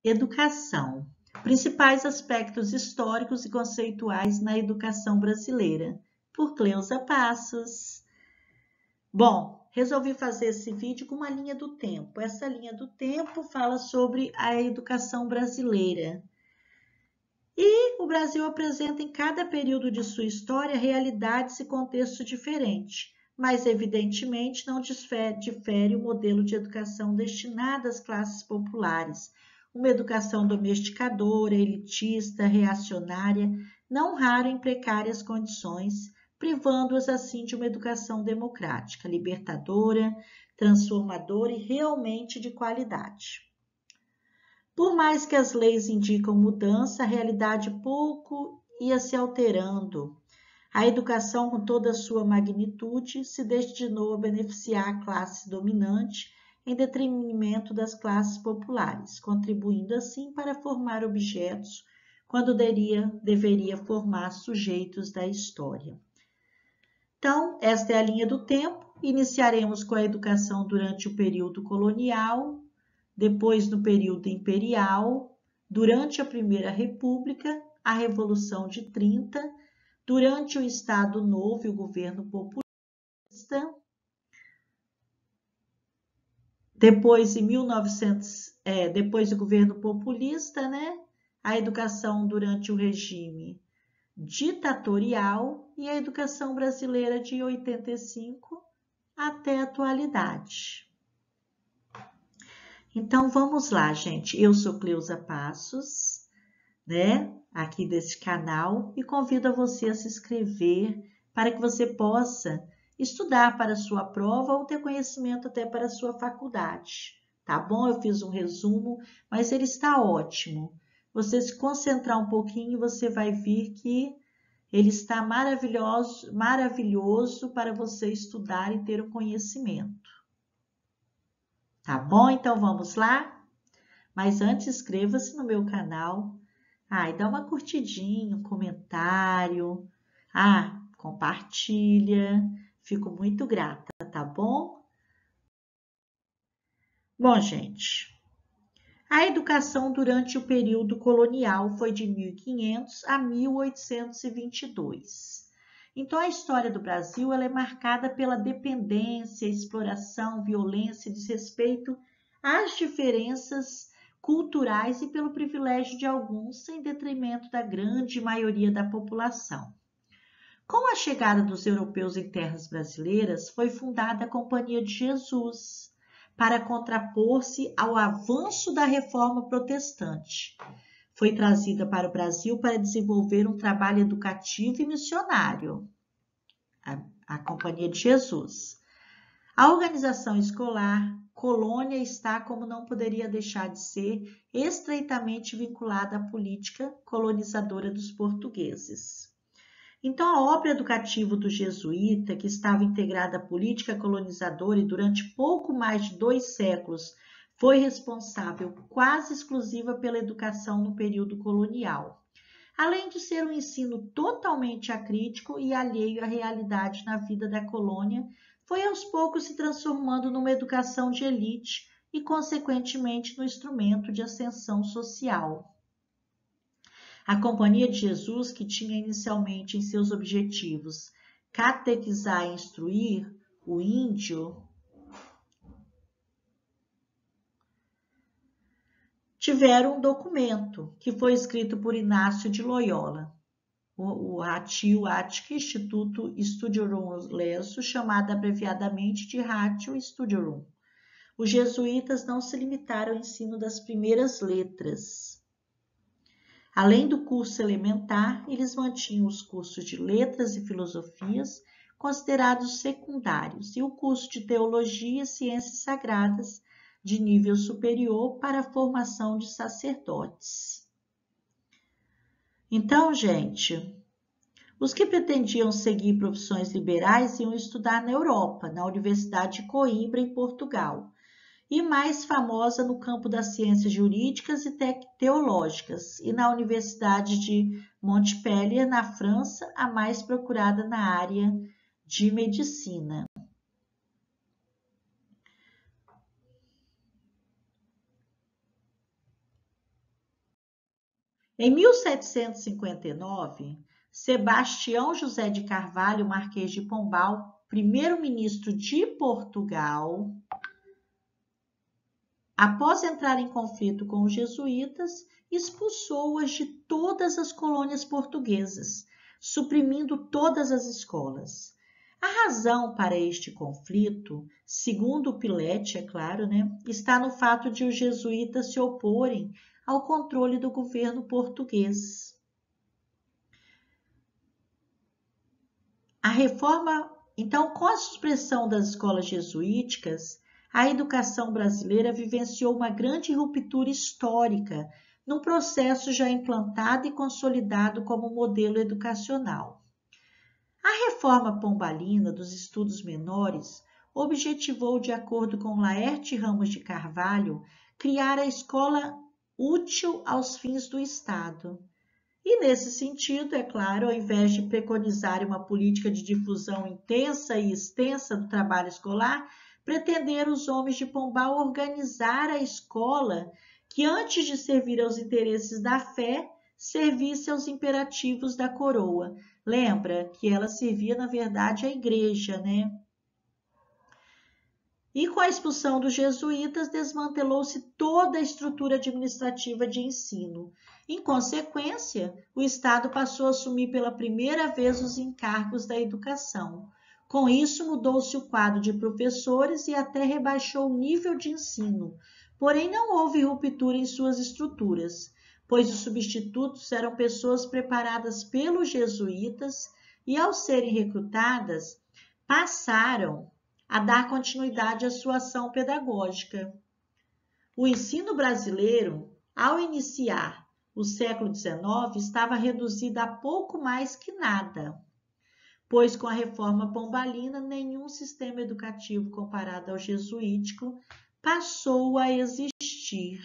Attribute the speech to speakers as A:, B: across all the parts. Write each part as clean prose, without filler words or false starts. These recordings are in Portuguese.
A: Educação. Principais aspectos históricos e conceituais na educação brasileira, por Cleusa Passos. Bom, resolvi fazer esse vídeo com uma linha do tempo. Essa linha do tempo fala sobre a educação brasileira. E o Brasil apresenta em cada período de sua história realidades e contextos diferentes, mas evidentemente não difere o modelo de educação destinado às classes populares, uma educação domesticadora, elitista, reacionária, não raro em precárias condições, privando-as assim de uma educação democrática, libertadora, transformadora e realmente de qualidade. Por mais que as leis indicam mudança, a realidade pouco ia se alterando. A educação, com toda a sua magnitude, se destinou a beneficiar a classe dominante em detrimento das classes populares, contribuindo assim para formar objetos quando deveria formar sujeitos da história. Então, esta é a linha do tempo. Iniciaremos com a educação durante o período colonial, depois no período imperial, durante a Primeira República, a Revolução de 30, durante o Estado Novo e o governo populista, depois do governo populista, né? A educação durante o regime ditatorial e a educação brasileira de 85 até a atualidade. Então vamos lá, gente. Eu sou Cleusa Passos, né? Aqui desse canal e convido a você a se inscrever para que você possa estudar para a sua prova ou ter conhecimento até para a sua faculdade, tá bom? Eu fiz um resumo, mas ele está ótimo. Você se concentrar um pouquinho, você vai ver que ele está maravilhoso para você estudar e ter o conhecimento. Tá bom? Então vamos lá? Mas antes, inscreva-se no meu canal. E dá uma curtidinha, um comentário. Compartilha. Fico muito grata, tá bom? Bom, gente, a educação durante o período colonial foi de 1500 a 1822. Então, a história do Brasil ela é marcada pela dependência, exploração, violência e desrespeito às diferenças culturais e pelo privilégio de alguns em detrimento da grande maioria da população. Com a chegada dos europeus em terras brasileiras, foi fundada a Companhia de Jesus, para contrapor-se ao avanço da reforma protestante. Foi trazida para o Brasil para desenvolver um trabalho educativo e missionário, a Companhia de Jesus. A organização escolar, colônia, está, como não poderia deixar de ser, estreitamente vinculada à política colonizadora dos portugueses. Então, a obra educativa do jesuíta, que estava integrada à política colonizadora e durante pouco mais de 2 séculos, foi responsável quase exclusiva pela educação no período colonial, além de ser um ensino totalmente acrítico e alheio à realidade na vida da colônia, foi aos poucos se transformando numa educação de elite e, consequentemente, no instrumento de ascensão social. A Companhia de Jesus, que tinha inicialmente em seus objetivos catequizar e instruir o índio, tiveram um documento que foi escrito por Inácio de Loyola, o Ratio Attic Instituto Studiorum Leso, chamado abreviadamente de Ratio Studiorum. Os jesuítas não se limitaram ao ensino das primeiras letras. Além do curso elementar, eles mantinham os cursos de letras e filosofias, considerados secundários, e o curso de teologia e ciências sagradas, de nível superior, para a formação de sacerdotes. Então, gente, os que pretendiam seguir profissões liberais iam estudar na Europa, na Universidade de Coimbra, em Portugal, e mais famosa no campo das ciências jurídicas e teológicas, e na Universidade de Montpellier, na França, a mais procurada na área de medicina. Em 1759, Sebastião José de Carvalho, Marquês de Pombal, primeiro-ministro de Portugal, após entrar em conflito com os jesuítas, expulsou-as de todas as colônias portuguesas, suprimindo todas as escolas. A razão para este conflito, segundo Pilete, é claro, está no fato de os jesuítas se oporem ao controle do governo português. A reforma, então, com a supressão das escolas jesuíticas, a educação brasileira vivenciou uma grande ruptura histórica num processo já implantado e consolidado como modelo educacional. A reforma pombalina dos estudos menores objetivou, de acordo com Laerte Ramos de Carvalho, criar a escola útil aos fins do Estado. E nesse sentido, é claro, ao invés de preconizar uma política de difusão intensa e extensa do trabalho escolar, pretenderam os homens de Pombal organizar a escola que, antes de servir aos interesses da fé, servisse aos imperativos da coroa. Lembra que ela servia, na verdade, à igreja, E com a expulsão dos jesuítas, desmantelou-se toda a estrutura administrativa de ensino. Em consequência, o Estado passou a assumir pela primeira vez os encargos da educação. Com isso, mudou-se o quadro de professores e até rebaixou o nível de ensino. Porém, não houve ruptura em suas estruturas, pois os substitutos eram pessoas preparadas pelos jesuítas e, ao serem recrutadas, passaram a dar continuidade à sua ação pedagógica. O ensino brasileiro, ao iniciar o século XIX, estava reduzido a pouco mais que nada, pois com a reforma pombalina, nenhum sistema educativo comparado ao jesuítico passou a existir.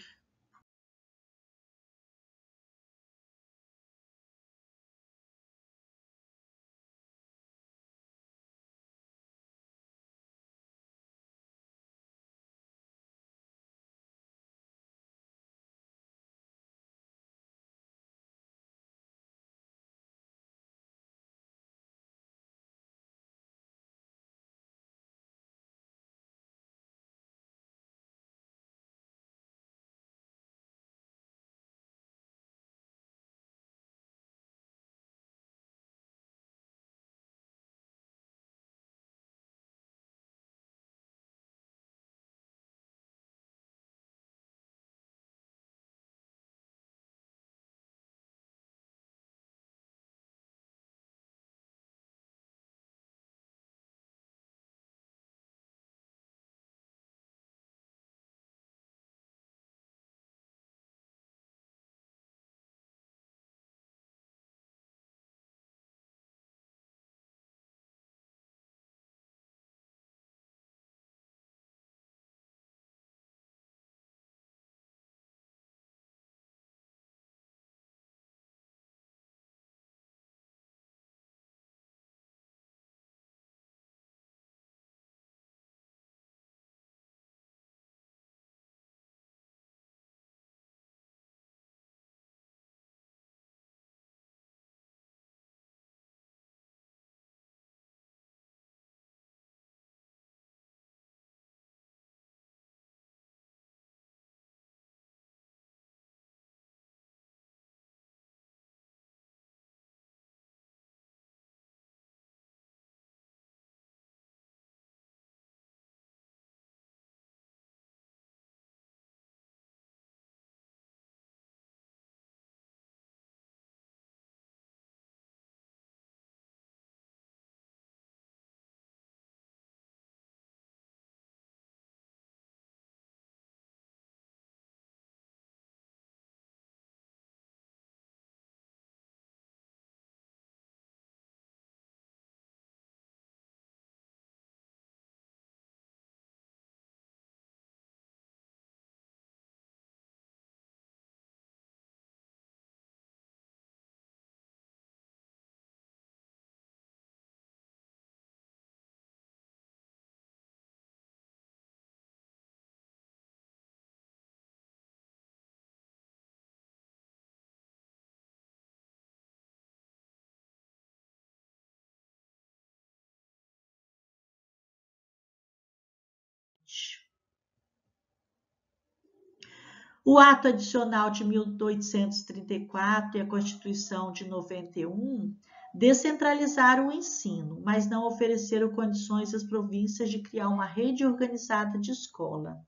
A: O Ato Adicional de 1834 e a Constituição de 91 descentralizaram o ensino, mas não ofereceram condições às províncias de criar uma rede organizada de escola,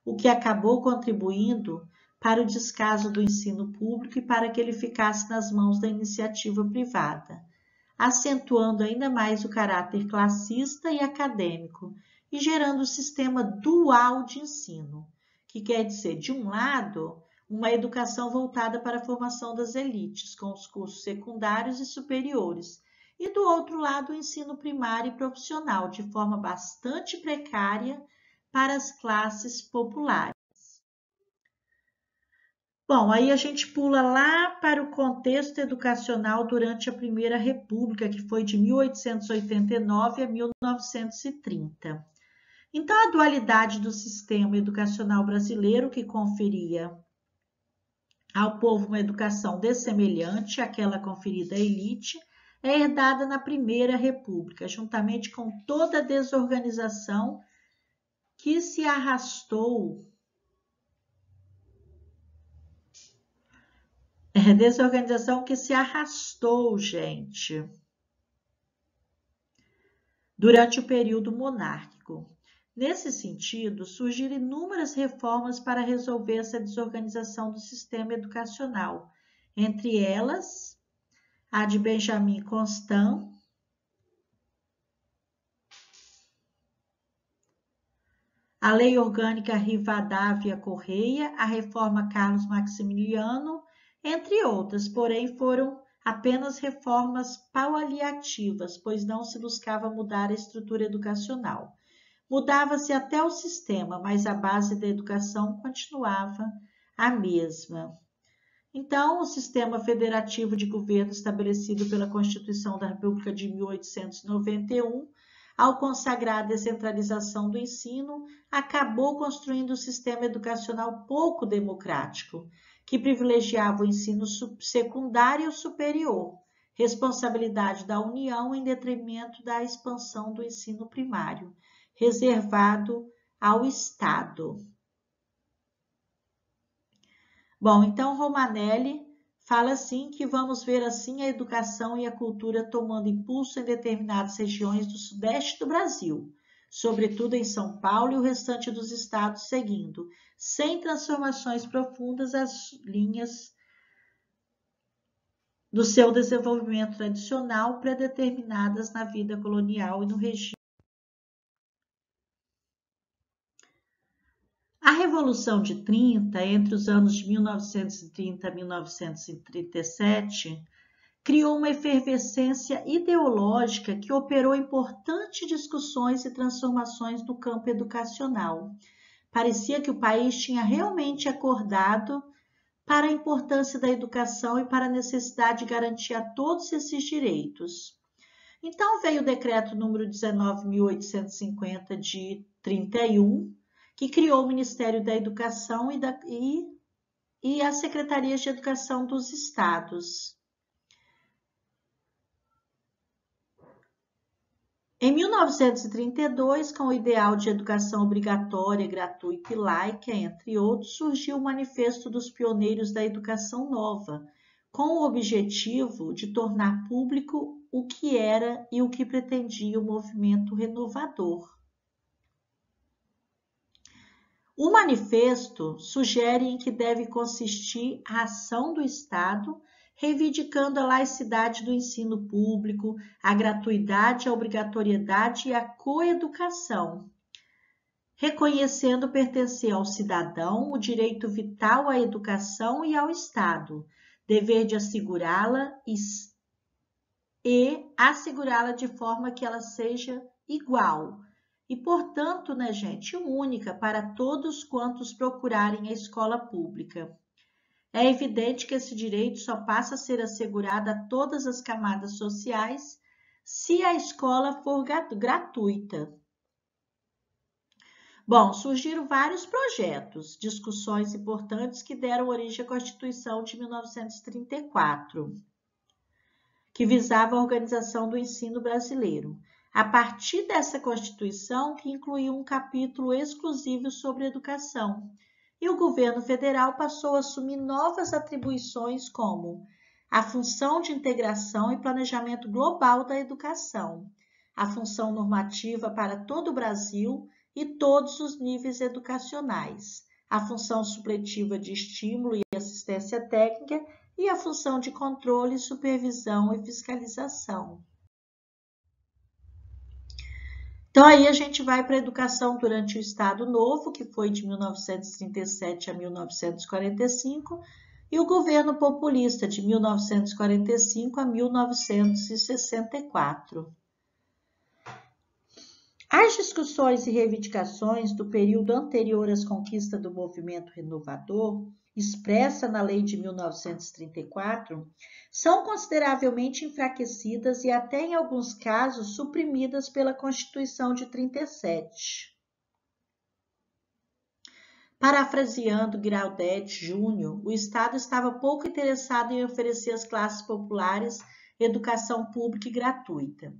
A: o que acabou contribuindo para o descaso do ensino público e para que ele ficasse nas mãos da iniciativa privada, acentuando ainda mais o caráter classista e acadêmico e gerando o sistema dual de ensino, que quer dizer, de um lado, uma educação voltada para a formação das elites, com os cursos secundários e superiores, e do outro lado, o ensino primário e profissional, de forma bastante precária para as classes populares. Bom, aí a gente pula lá para o contexto educacional durante a Primeira República, que foi de 1889 a 1930. Então, a dualidade do sistema educacional brasileiro, que conferia ao povo uma educação dessemelhante àquela conferida à elite, é herdada na Primeira República, juntamente com toda a desorganização que se arrastou. Gente, durante o período monárquico. Nesse sentido, surgiram inúmeras reformas para resolver essa desorganização do sistema educacional, entre elas a de Benjamin Constant, a Lei Orgânica Rivadavia Correia, a Reforma Carlos Maximiliano, entre outras, porém foram apenas reformas paliativas, pois não se buscava mudar a estrutura educacional. Mudava-se até o sistema, mas a base da educação continuava a mesma. Então, o sistema federativo de governo estabelecido pela Constituição da República de 1891, ao consagrar a descentralização do ensino, acabou construindo um sistema educacional pouco democrático, que privilegiava o ensino secundário e superior, responsabilidade da União em detrimento da expansão do ensino primário, reservado ao Estado. Bom, então Romanelli fala assim que vamos ver assim a educação e a cultura tomando impulso em determinadas regiões do sudeste do Brasil, sobretudo em São Paulo e o restante dos estados, seguindo, sem transformações profundas, as linhas do seu desenvolvimento tradicional predeterminadas na vida colonial e no regime. A Revolução de 30, entre os anos de 1930 e 1937, criou uma efervescência ideológica que operou importantes discussões e transformações no campo educacional. Parecia que o país tinha realmente acordado para a importância da educação e para a necessidade de garantir a todos esses direitos. Então veio o decreto número 19.850 de 31, que criou o Ministério da Educação e as Secretarias de Educação dos Estados. Em 1932, com o ideal de educação obrigatória, gratuita e laica, entre outros, surgiu o Manifesto dos Pioneiros da Educação Nova, com o objetivo de tornar público o que era e o que pretendia o movimento renovador. O manifesto sugere em que deve consistir a ação do Estado, reivindicando a laicidade do ensino público, a gratuidade, a obrigatoriedade e a coeducação, reconhecendo pertencer ao cidadão o direito vital à educação e ao Estado, dever de assegurá-la e assegurá-la de forma que ela seja igual e, portanto, gente, única para todos quantos procurarem a escola pública. É evidente que esse direito só passa a ser assegurado a todas as camadas sociais se a escola for gratuita. Bom, surgiram vários projetos, discussões importantes que deram origem à Constituição de 1934, que visava a organização do ensino brasileiro. A partir dessa Constituição, que incluiu um capítulo exclusivo sobre educação, e o governo federal passou a assumir novas atribuições como a função de integração e planejamento global da educação, a função normativa para todo o Brasil e todos os níveis educacionais, a função supletiva de estímulo e assistência técnica e a função de controle, supervisão e fiscalização. Então, aí a gente vai para a educação durante o Estado Novo, que foi de 1937 a 1945, e o governo populista, de 1945 a 1964. As discussões e reivindicações do período anterior às conquistas do movimento renovador, expressa na Lei de 1934, são consideravelmente enfraquecidas e até em alguns casos suprimidas pela Constituição de 37. Parafraseando Giraudet Júnior, o Estado estava pouco interessado em oferecer às classes populares educação pública e gratuita.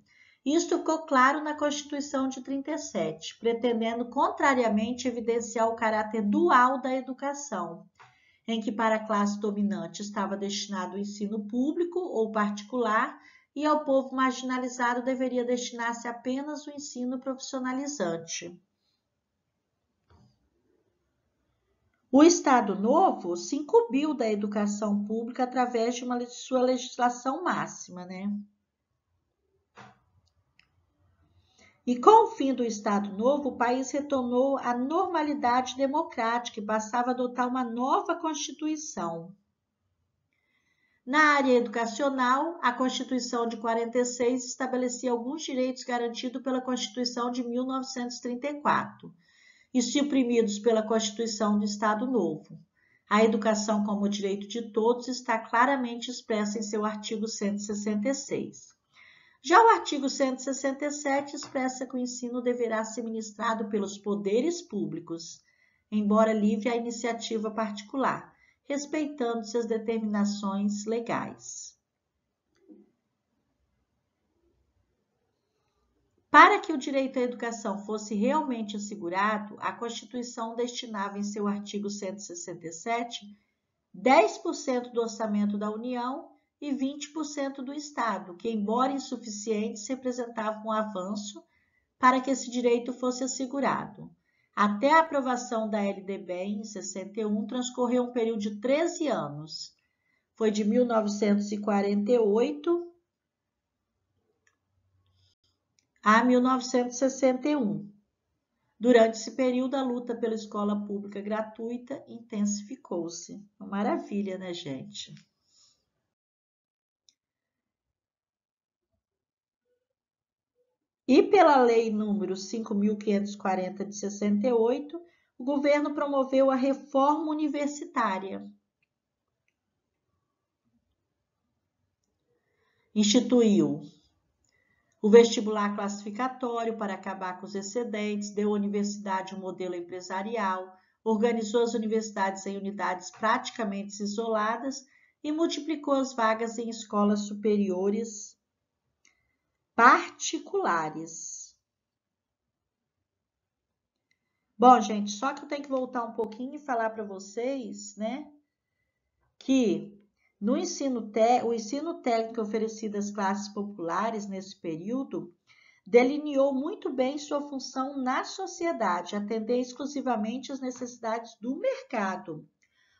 A: Isto ficou claro na Constituição de 37, pretendendo contrariamente evidenciar o caráter dual da educação, em que para a classe dominante estava destinado o ensino público ou particular e ao povo marginalizado deveria destinar-se apenas o ensino profissionalizante. O Estado Novo se incumbiu da educação pública através de sua legislação máxima, né? E com o fim do Estado Novo, o país retornou à normalidade democrática e passava a adotar uma nova Constituição. Na área educacional, a Constituição de 46 estabelecia alguns direitos garantidos pela Constituição de 1934 e suprimidos pela Constituição do Estado Novo. A educação como direito de todos está claramente expressa em seu artigo 166. Já o artigo 167 expressa que o ensino deverá ser ministrado pelos poderes públicos, embora livre à iniciativa particular, respeitando-se as determinações legais. Para que o direito à educação fosse realmente assegurado, a Constituição destinava em seu artigo 167 10% do orçamento da União e 20% do Estado, que, embora insuficientes, representavam um avanço para que esse direito fosse assegurado. Até a aprovação da LDB em 61, transcorreu um período de 13 anos. Foi de 1948 a 1961. Durante esse período, a luta pela escola pública gratuita intensificou-se. Uma maravilha, né, gente? E pela Lei número 5.540 de 68, o governo promoveu a reforma universitária. Instituiu o vestibular classificatório para acabar com os excedentes, deu à universidade um modelo empresarial, organizou as universidades em unidades praticamente isoladas e multiplicou as vagas em escolas superiores particulares. Bom, gente, só que eu tenho que voltar um pouquinho e falar para vocês, né, que no o ensino técnico oferecido às classes populares nesse período delineou muito bem sua função na sociedade, atender exclusivamente às necessidades do mercado,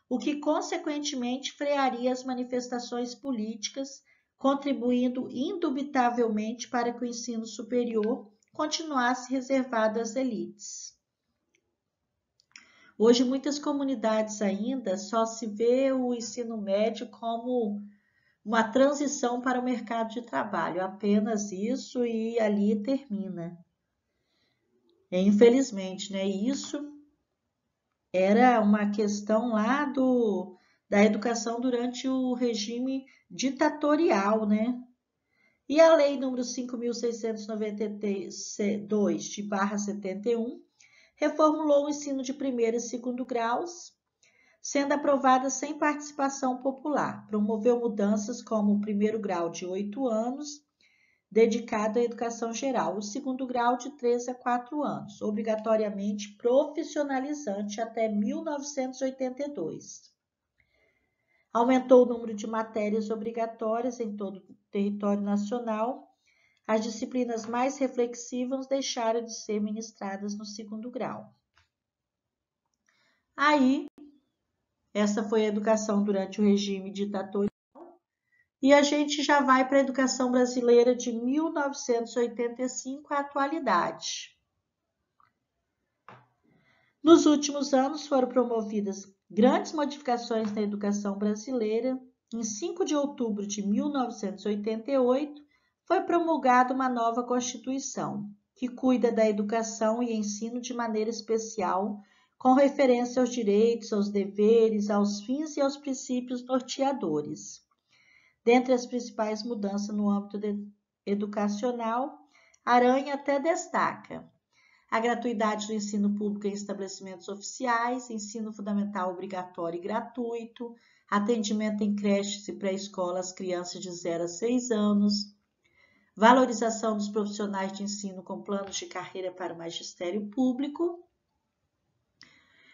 A: o que consequentemente frearia as manifestações políticas, contribuindo indubitavelmente para que o ensino superior continuasse reservado às elites. Hoje, muitas comunidades ainda só se vê o ensino médio como uma transição para o mercado de trabalho, apenas isso e ali termina. Infelizmente, né? Isso era uma questão lá da educação durante o regime ditatorial, né? E a Lei número 5.692 de /71 reformulou o ensino de primeiro e segundo graus, sendo aprovada sem participação popular. Promoveu mudanças como o primeiro grau de 8 anos, dedicado à educação geral, o segundo grau de 3 a 4 anos, obrigatoriamente profissionalizante até 1982. Aumentou o número de matérias obrigatórias em todo o território nacional. As disciplinas mais reflexivas deixaram de ser ministradas no segundo grau. Aí, essa foi a educação durante o regime ditatorial. E a gente já vai para a educação brasileira de 1985 à atualidade. Nos últimos anos foram promovidas grandes modificações na educação brasileira. Em 5 de outubro de 1988, foi promulgada uma nova Constituição, que cuida da educação e ensino de maneira especial, com referência aos direitos, aos deveres, aos fins e aos princípios norteadores. Dentre as principais mudanças no âmbito educacional, Aranha até destaca a gratuidade do ensino público em estabelecimentos oficiais, ensino fundamental obrigatório e gratuito, atendimento em creches e pré-escola às crianças de 0 a 6 anos, valorização dos profissionais de ensino com planos de carreira para o magistério público.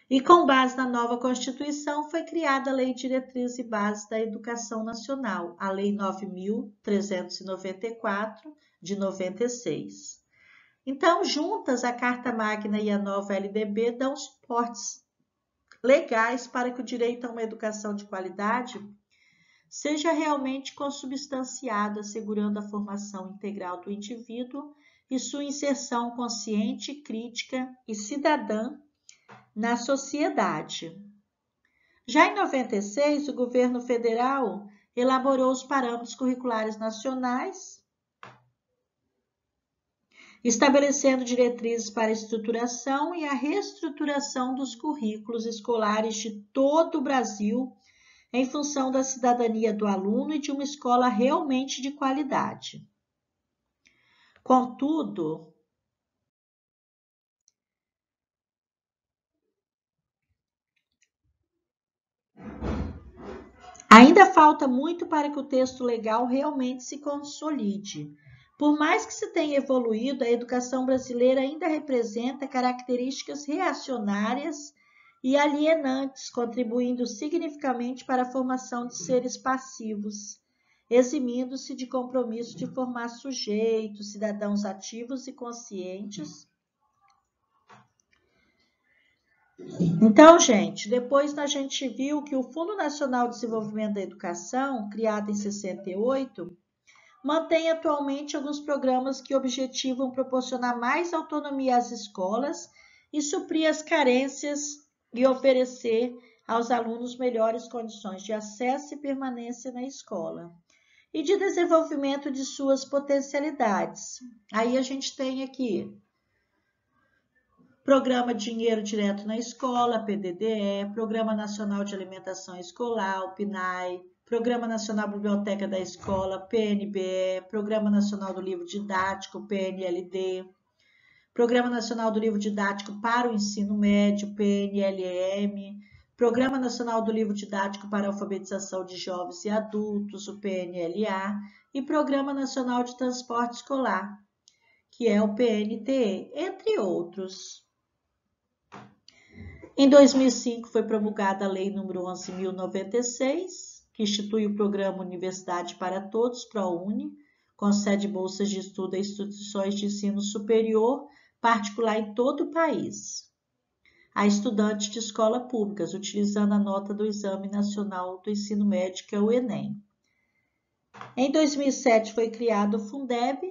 A: E com base na nova Constituição foi criada a Lei de Diretrizes e Bases da Educação Nacional, a Lei 9.394, de 96. Então, juntas, a Carta Magna e a nova LDB dão suportes legais para que o direito a uma educação de qualidade seja realmente consubstanciado, assegurando a formação integral do indivíduo e sua inserção consciente, crítica e cidadã na sociedade. Já em 96, o governo federal elaborou os parâmetros curriculares nacionais, estabelecendo diretrizes para a estruturação e a reestruturação dos currículos escolares de todo o Brasil em função da cidadania do aluno e de uma escola realmente de qualidade. Contudo, ainda falta muito para que o texto legal realmente se consolide. Por mais que se tenha evoluído, a educação brasileira ainda apresenta características reacionárias e alienantes, contribuindo significativamente para a formação de seres passivos, eximindo-se de compromisso de formar sujeitos, cidadãos ativos e conscientes. Então, gente, depois a gente viu que o Fundo Nacional de Desenvolvimento da Educação, criado em 68, mantém atualmente alguns programas que objetivam proporcionar mais autonomia às escolas e suprir as carências e oferecer aos alunos melhores condições de acesso e permanência na escola e de desenvolvimento de suas potencialidades. Aí a gente tem aqui Programa Dinheiro Direto na Escola, PDDE, Programa Nacional de Alimentação Escolar, o PNAE, Programa Nacional Biblioteca da Escola, PNBE, Programa Nacional do Livro Didático, PNLD, Programa Nacional do Livro Didático para o Ensino Médio, PNLM, Programa Nacional do Livro Didático para a Alfabetização de Jovens e Adultos, o PNLA, e Programa Nacional de Transporte Escolar, que é o PNTE, entre outros. Em 2005 foi promulgada a Lei nº 11.096, que institui o Programa Universidade para Todos, ProUni, concede bolsas de estudo a instituições de ensino superior particular em todo o país, a estudantes de escolas públicas, utilizando a nota do Exame Nacional do Ensino Médio, que é o Enem. Em 2007 foi criado o Fundeb,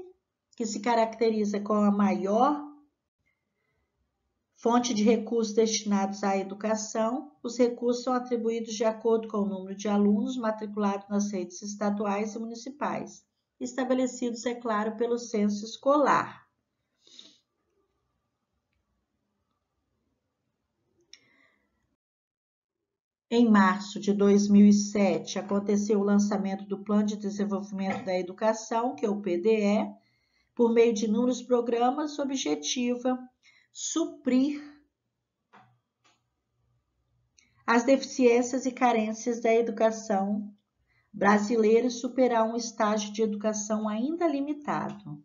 A: que se caracteriza com a maior fonte de recursos destinados à educação. Os recursos são atribuídos de acordo com o número de alunos matriculados nas redes estaduais e municipais, estabelecidos, é claro, pelo censo escolar. Em março de 2007, aconteceu o lançamento do Plano de Desenvolvimento da Educação, que é o PDE, por meio de inúmeros programas, objetiva suprir as deficiências e carências da educação brasileira e superar um estágio de educação ainda limitado.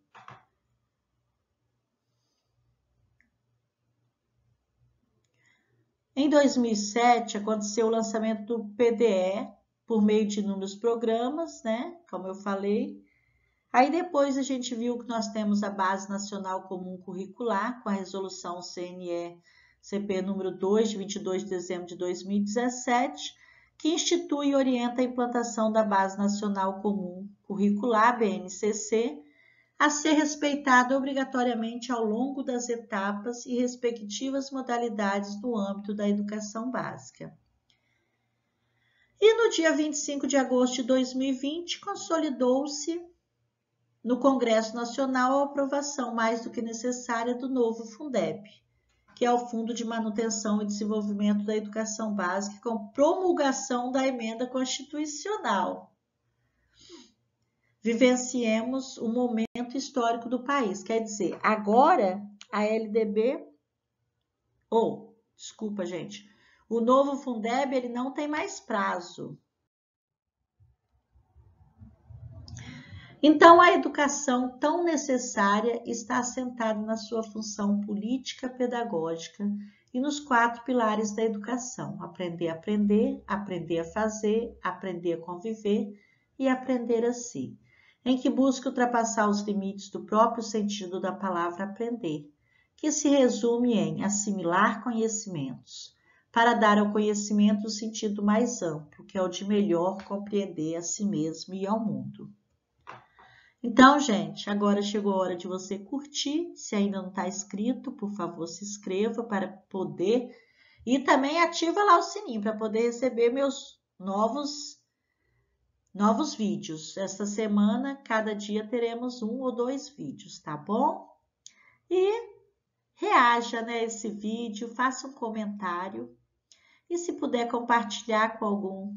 A: Em 2007, aconteceu o lançamento do PDE por meio de inúmeros programas, né? Como eu falei. Aí depois a gente viu que nós temos a Base Nacional Comum Curricular, com a resolução CNE-CP número 2, de 22 de dezembro de 2017, que institui e orienta a implantação da Base Nacional Comum Curricular, BNCC, a ser respeitada obrigatoriamente ao longo das etapas e respectivas modalidades no âmbito da educação básica. E no dia 25 de agosto de 2020, consolidou-se no Congresso Nacional a aprovação mais do que necessária do novo Fundeb, que é o Fundo de Manutenção e Desenvolvimento da Educação Básica, com promulgação da emenda constitucional. Vivenciemos um momento histórico do país. Quer dizer, agora a LDB, desculpa, gente, o novo Fundeb ele não tem mais prazo. Então, a educação tão necessária está assentada na sua função política pedagógica e nos 4 pilares da educação: aprender a aprender, aprender a fazer, aprender a conviver e aprender a si, em que busca ultrapassar os limites do próprio sentido da palavra aprender, que se resume em assimilar conhecimentos, para dar ao conhecimento o sentido mais amplo, que é o de melhor compreender a si mesmo e ao mundo. Então, gente, agora chegou a hora de você curtir. Se ainda não está inscrito, por favor, se inscreva para poder... E também ativa lá o sininho para poder receber meus novos vídeos. Esta semana, cada dia teremos 1 ou 2 vídeos, tá bom? E reaja, né, esse vídeo, faça um comentário. E se puder compartilhar com algum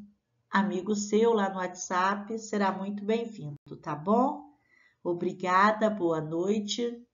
A: amigo seu lá no WhatsApp, será muito bem-vindo, tá bom? Obrigada, boa noite.